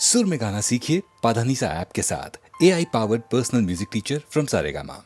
सुर में गाना सीखिए पाधानीसा ऐप के साथ। AI powered personal music teacher from Saregama.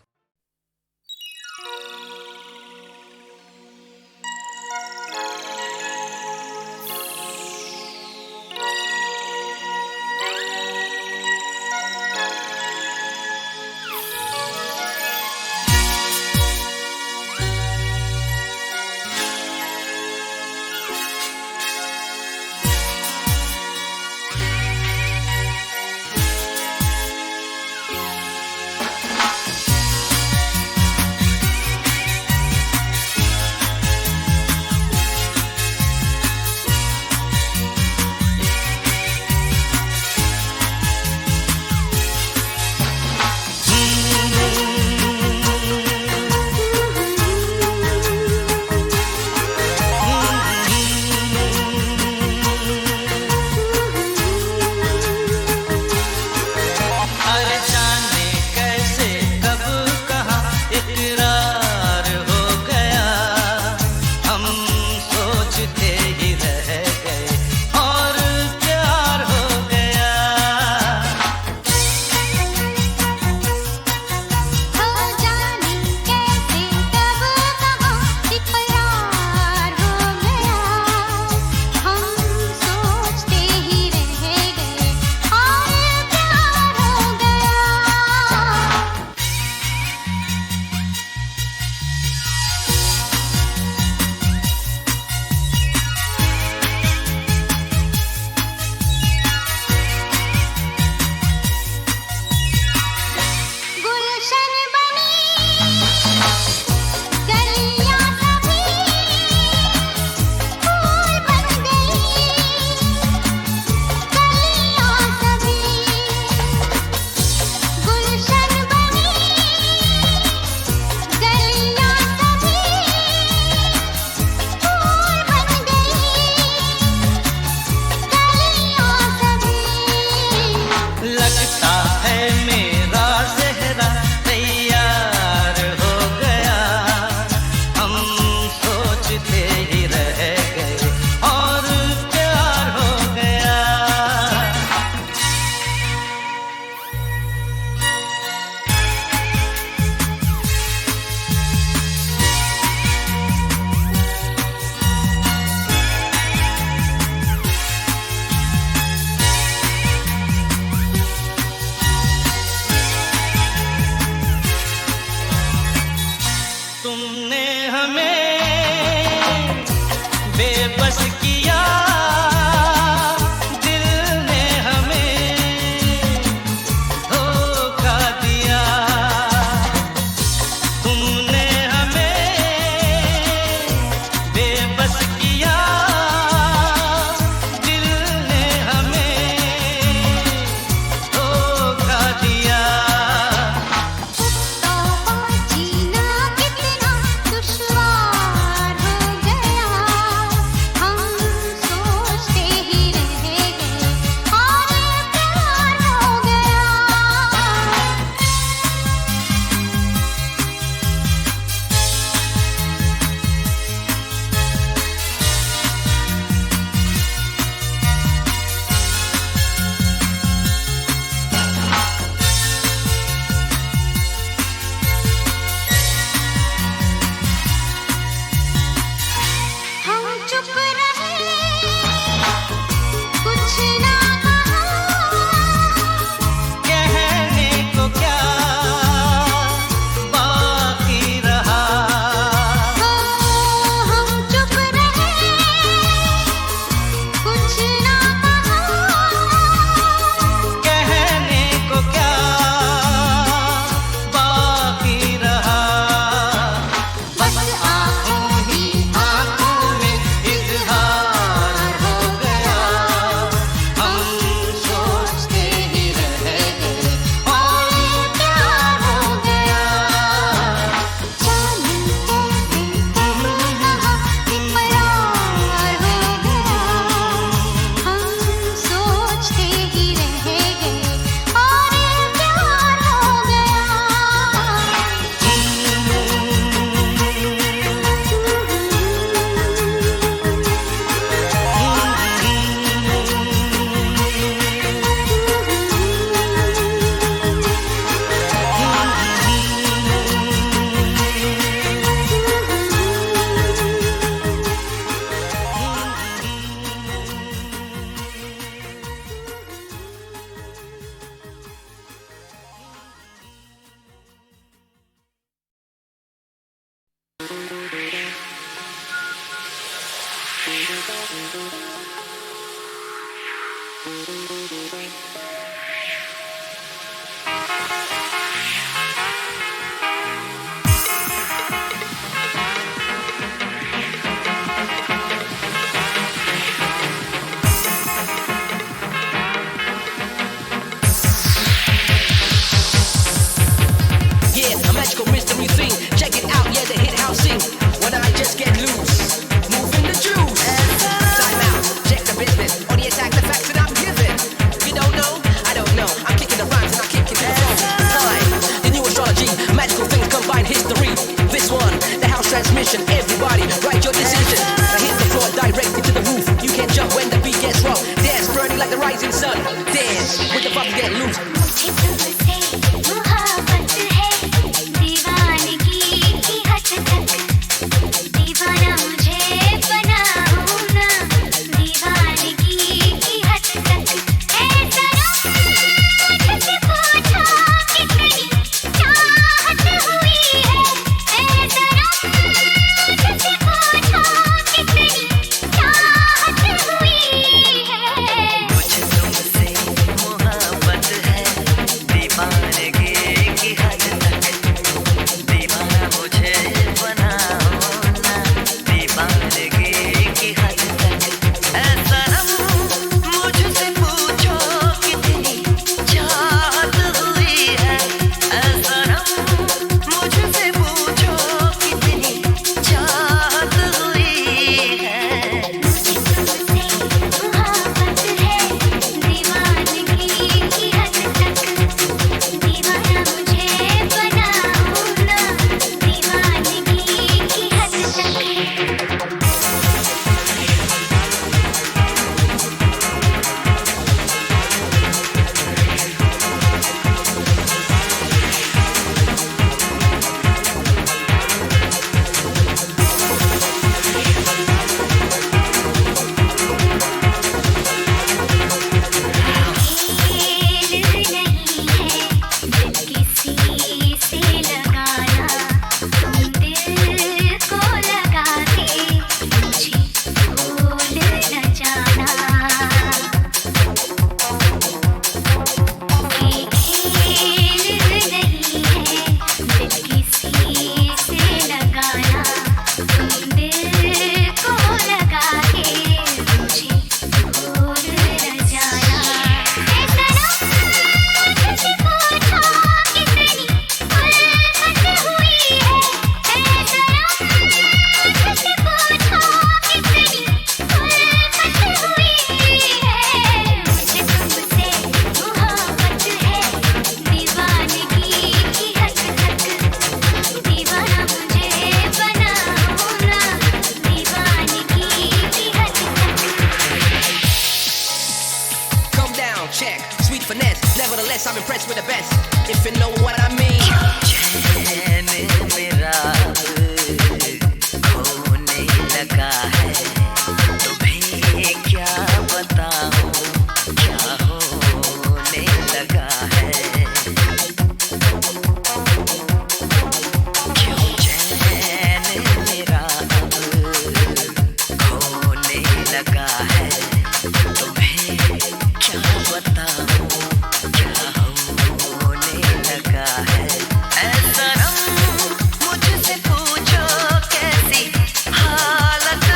मुझसे पूछो कैसी हालत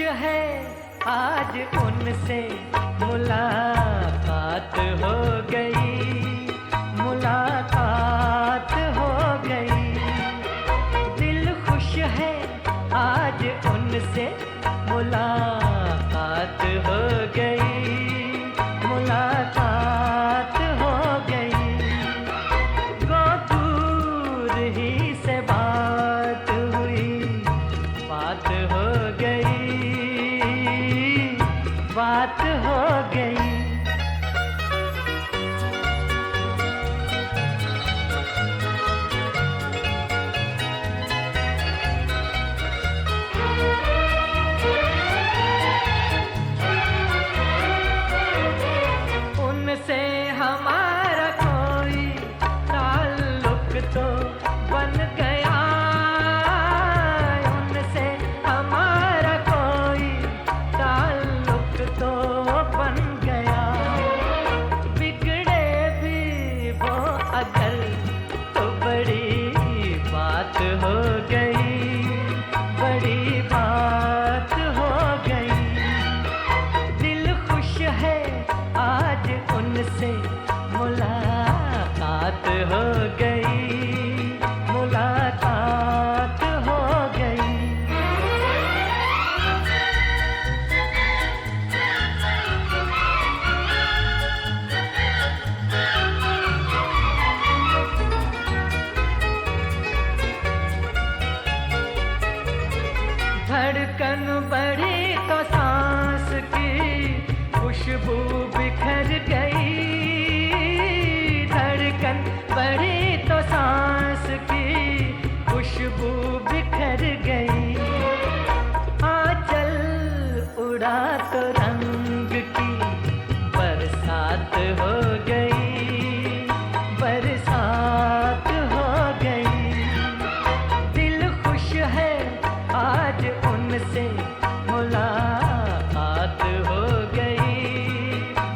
है आज उनसे मुलाकात हो गई, मुलाकात हो गई। दिल खुश है आज उनसे मुलाकात हो गई, मुलाकात हो गई। वो दूर ही से बात हुई, बात हो गई, बात हो गई। उनसे हमारा कोई ताल्लुक तो बन गया, उनसे हमारा कोई ताल्लुक तो बन गया। बिगड़े भी वो अगर तो बड़ी बात हो गई, बड़ी बात हो गई। दिल खुश है आज उनसे मुलाकात हो गई, मुलाकात हो गई। धड़कन बढ़ी तो सांस की खुशबू बिखर गई, धड़कन बढ़ी तो सांस की खुशबू बिखर गई। आंचल उड़ा तो रंग की बरसात हो गई, बरसात हो गई। दिल खुश है आज उनसे मुलाकात हो गई,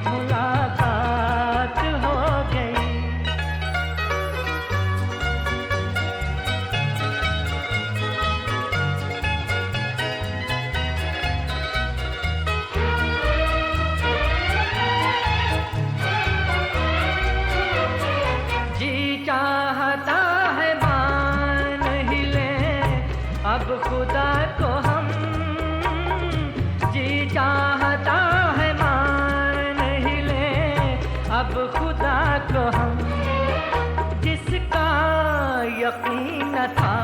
मुलाकात हो गई। जी चाहता है मान ही ले अब खुदा को हम, जी चाहता है मान ही ले अब खुदा को हम। जिसका यकीन था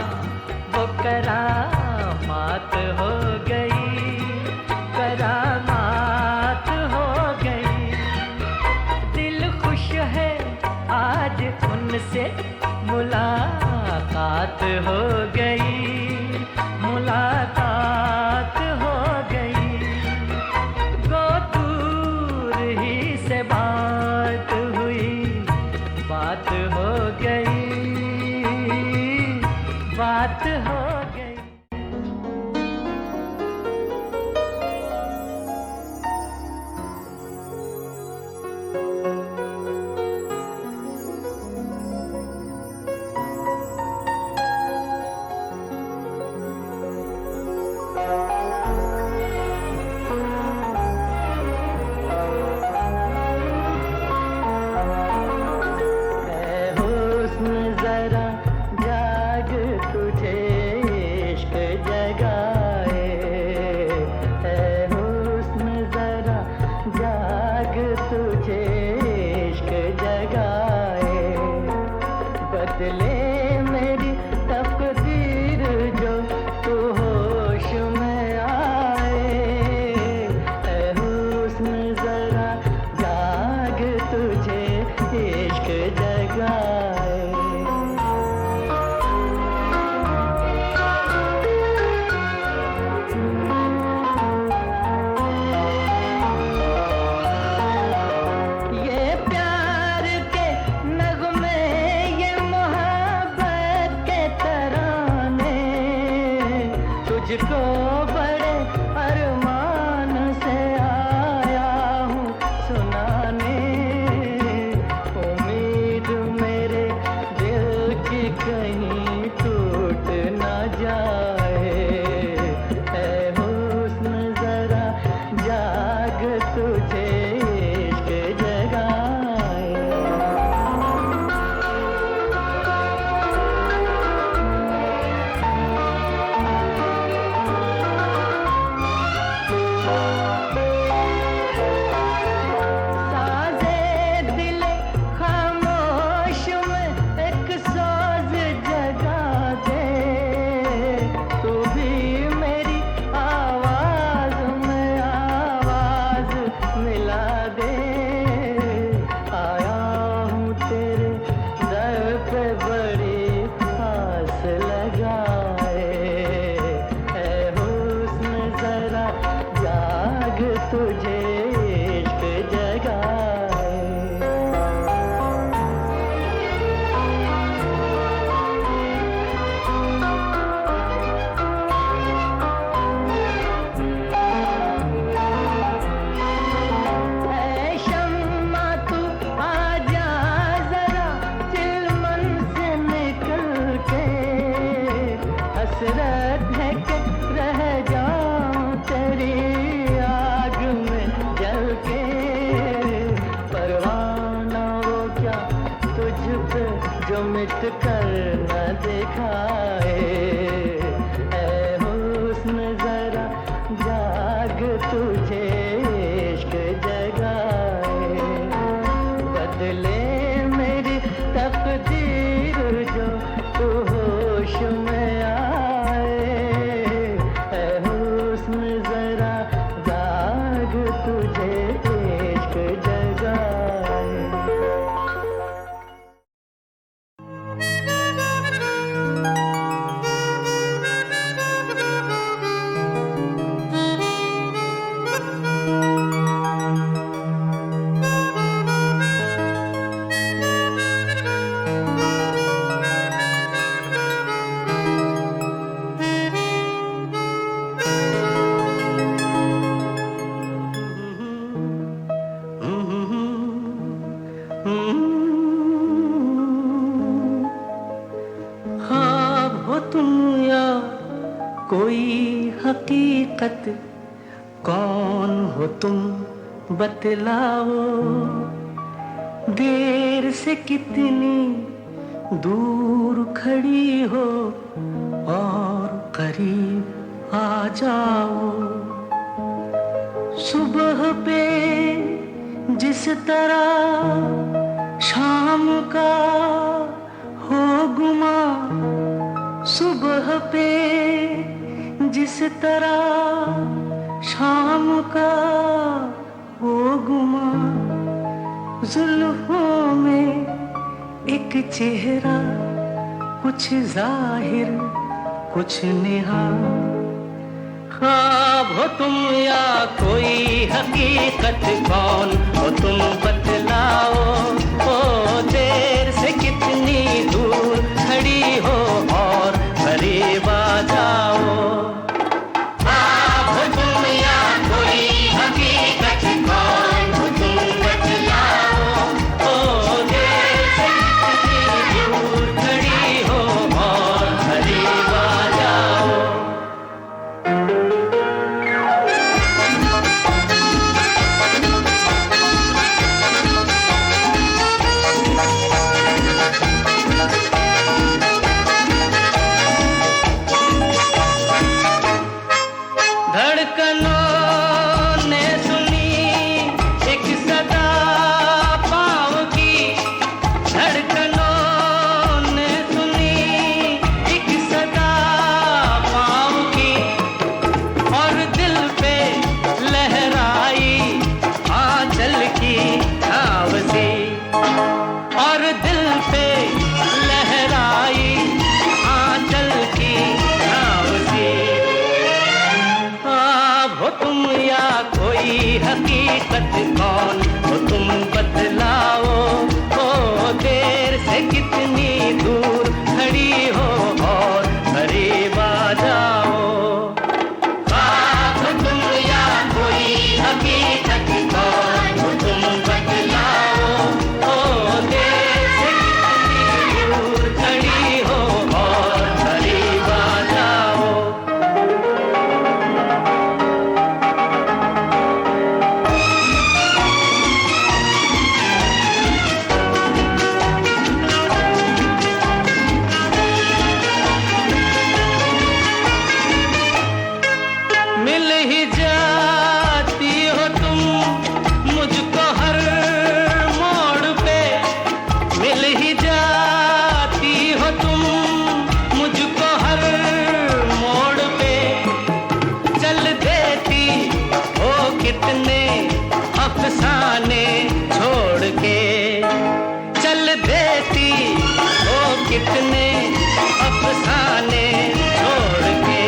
वो करामात हो गई, करामात हो गई। दिल खुश है आज उनसे मुलाकात हो गई, मुलाकात हो गई। वो दूर ही से बात हुई, बात हो गई, बात हो गई। तुझको बड़े अरमान से आया हूँ सुनाने, उम्मीद मेरे दिल की कहीं टूट ना जाए। ऐ हुस्न तुझे इश्क जगाए, बदले मेरी तकदीर जो तू होश में आए, ऐ हुस्न जरा जाग तुझे इश्क जगाए। ख्वाब हो तुम या कोई हकीकत, कौन हो तुम बतलाओ, देर से कितनी दूर खड़ी हो और करीब आ जाओ। सुबह पे जिस तरह शाम का हो गुमा, सुबह पे जिस तरह शाम का हो गुमा, जुल्फों में एक चेहरा कुछ जाहिर कुछ नेहा। ख्वाब हो तुम या कोई हकीकत, कौन हो तुम बतलाओ, ओ देर से कितनी दूर खड़ी हो और करीब आ जाओ। ख्वाब हो तुम या कोई हकीकत, कौन हो तुम बतलाओ, ओ देर से कितनी दूर खड़ी हो और करीब आ जाओ। धड़कनों ने सुनी एक सदा पाँव की, धड़कनों ने सुनी एक सदा पाँव की, और दिल पे लहराई आंचल की छाव सी, और दिल पे लहराई आंचल की छाव सी। ख्वाब हो तुम या कोई हकीकत, कौन हो तुम बतलाओ, ओ देर से कितनी दूर खड़ी हो और करीब आ जाओ। ख्वाब हो तुम या कोई हकीकत, कौन हो तुम बतलाओ, ओ देर से कितनी दूर खड़ी हो और करीब आ जाओ। मिल ही जाती हो तुम मुझको हर मोड़ पे, मिल ही जाती हो तुम मुझको हर मोड़ पे, चल देती हो कितने अफसाने छोड़ के, चल देती हो कितने अफसाने छोड़ के।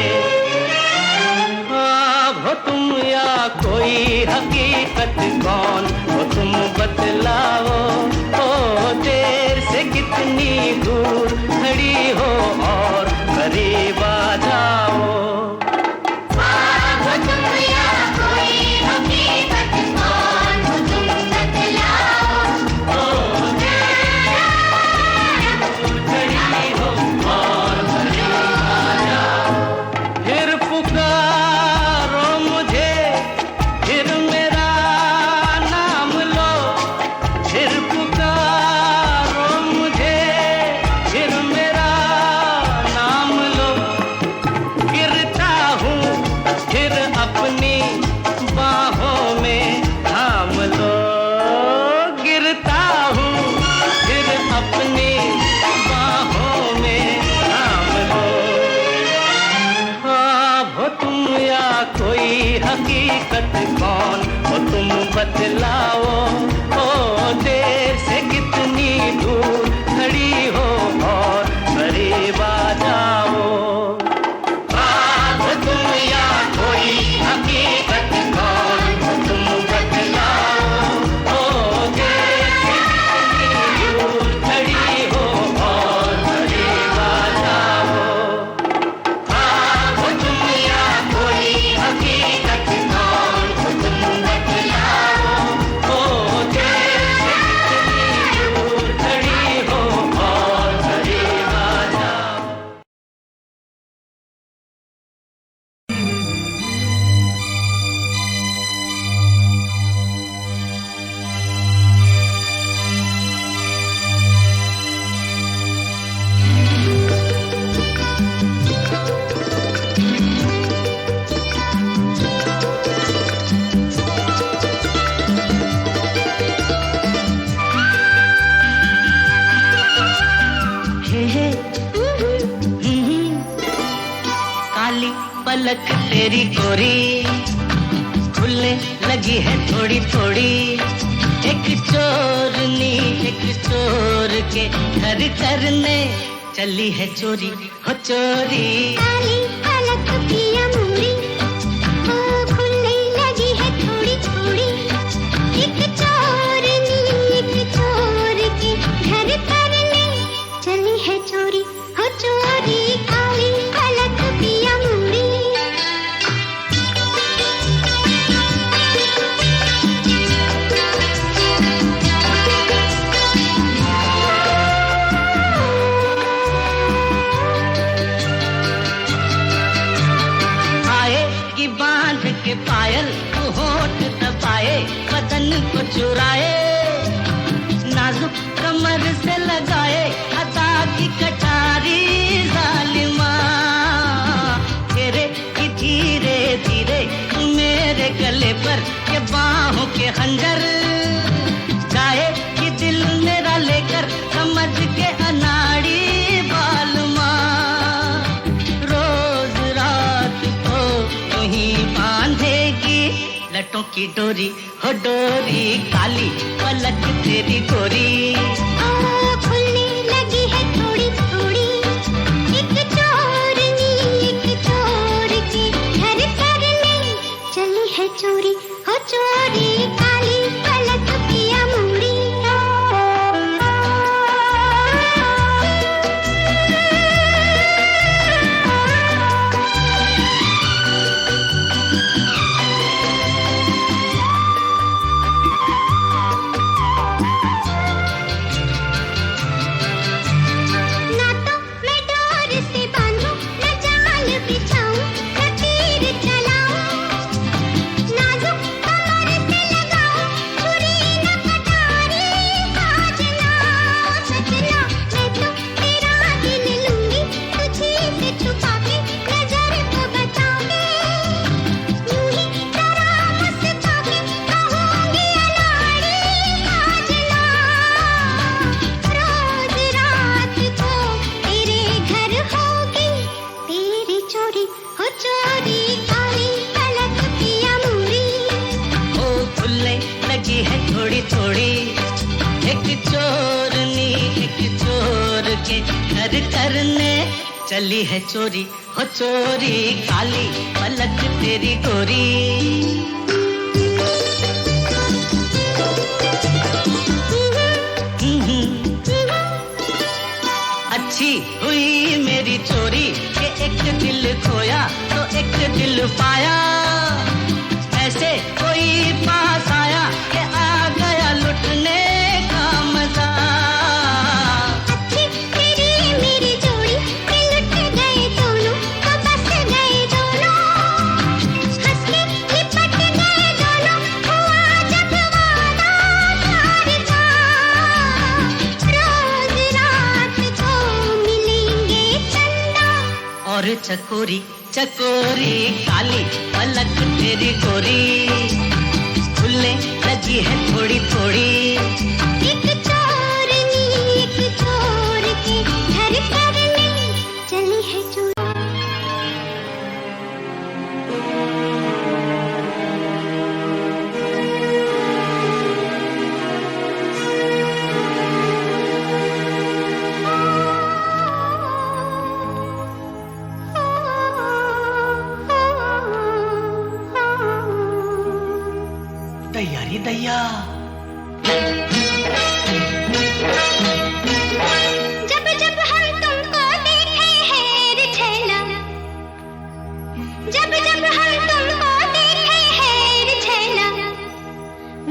ख्वाब हो तुम या कोई हकीकत, कौन हो तुम बतलाओ, ओ देर से कितनी दूर खड़ी हो और करीब आ जाओ। ख्वाब हो तुम या कोई हकीकत, कौन हो तुम बतलाओ, ओ देर से खड़ी हो और करीब आ जाओ। फिर पुकारो मुझे, फिर मेरा नाम लो, फिर पुकारो मुझे, फिर मेरा हकीकत कौन हो तुम बतलाओ। ओ देर से कितनी दूर खड़ी हो और करीब आ जाओ। हो तुम या कोई हकीकत कौन हो तुम बतलाओ। ओ देर से कितनी दूर खड़ी हो और करीब आ जाओ। हो तुम या कोई हकीकत कौन हो तुम बतलाओ। ओ देर से कितनी दूर खड़ी हो और करीब आ जाओ। हे हे काली पलक तेरी गोरी खुलने लगी है थोड़ी थोड़ी। एक चोरनी एक चोर के घर करने चली है चोरी हो चोरी। काली पलक पिया मोरी ओ खुलने लगी है थोड़ी थोड़ी। एक चोरनी एक चोर के घर करने चली है चोरी हो चोरी। काली पलक पिया मोरी। आएगी बांध के पायल तू होठ दबाए बदन को चुराए। नाजुक कमर से लगाए अदा की कटारी जालिमा। तेरे की धीरे धीरे मेरे गले पर ये बाहों के खंजर जाए कि दिल मेरा लेकर समझ के अनाड़ी बालमा। रोज रात को तू ही बांधेगी लटों की डोरी हो डोरी। काली पलक तेरी गोरी। ओ खुलने लगी है थोड़ी थोड़ी। एक चोरनी एक चोर के घर करने चली है चोरी हो चोरी। काली पलक पिया मोरी। ना तो मैं डोर से बांधूं न जाल बिछाऊं न तीर चलाऊं। नाजुक कमर से लगाऊं छुरी न कटारी साजना। सजना मैं तो तेरा दिल लूंगी तुझी से छुपा के नजर को बचाऊंगी। यूं ही तेरा मुस्का के कहूंगी अनाड़ी साजना। रोज रात को तेरे घर होगी तेरी चोरी हो चोरी। काली पलक पिया मोरी। ओ खुलने लगी है थोड़ी थोड़ी। एक चोरनी एक चोर के घर करने चली है चोरी हो चोरी। काली पलक तेरी गोरी। अच्छी हुई मेरी चोरी कि एक दिल खोया तो एक दिल पाया। ऐसे कोई पास आया कि आ गया लुटने का मजा। अच्छी तेरी मेरी जोड़ी के लुट गए दोनों तो बस गए दोनों। हंस के लिपट गए दोनों हुआ जब वादा प्यार का। रोज रात को मिलेंगे चंदा और चकोरी चकोरी। काली पलक तेरी गोरी खुलने लगी है थोड़ी थोड़ी। एक चोरनी एक चोर के घर करने चली है चोरी। दैया। जब जब हम तुमको देखे हैं रे छैला, जब जब हम तुमको देखे हैं रे छैला,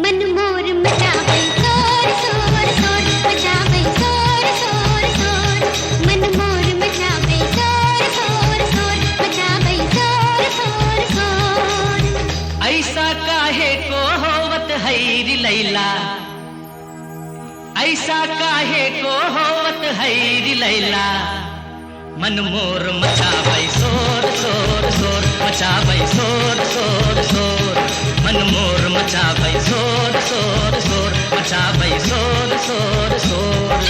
मन मोर मचावे शोर शोर शोर, मचावे शोर शोर शोर, मन मोर मचावे शोर शोर शोर, मचावे शोर शोर शोर। ऐसा काहे को होवत है रे लैला, ऐसा काहे को होवत है रे लैला, मन मोर मचावे शोर शोर शोर, मचावे शोर शोर शोर, मन मोर मचावे शोर शोर शोर, मचावे शोर शोर शोर।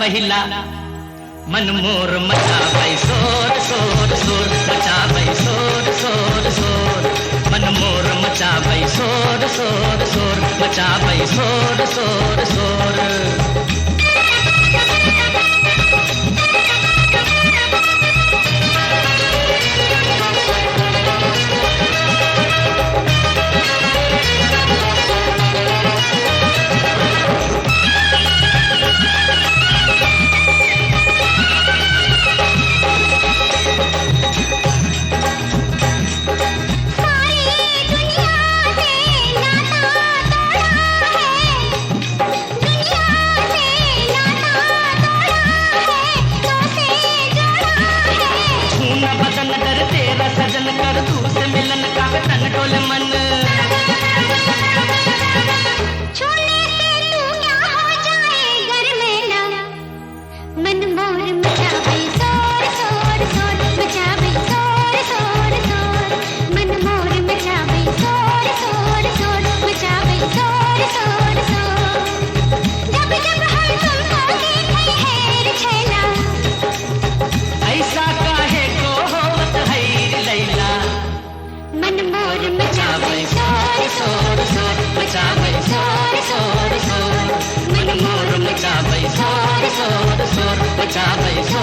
पहिला मन मोर मचावे शोर शोर शोर, मचावे शोर शोर शोर, मन मोर मचावे शोर शोर शोर, मचावे शोर शोर शोर। मचावे शोर शोर, मचावे शोर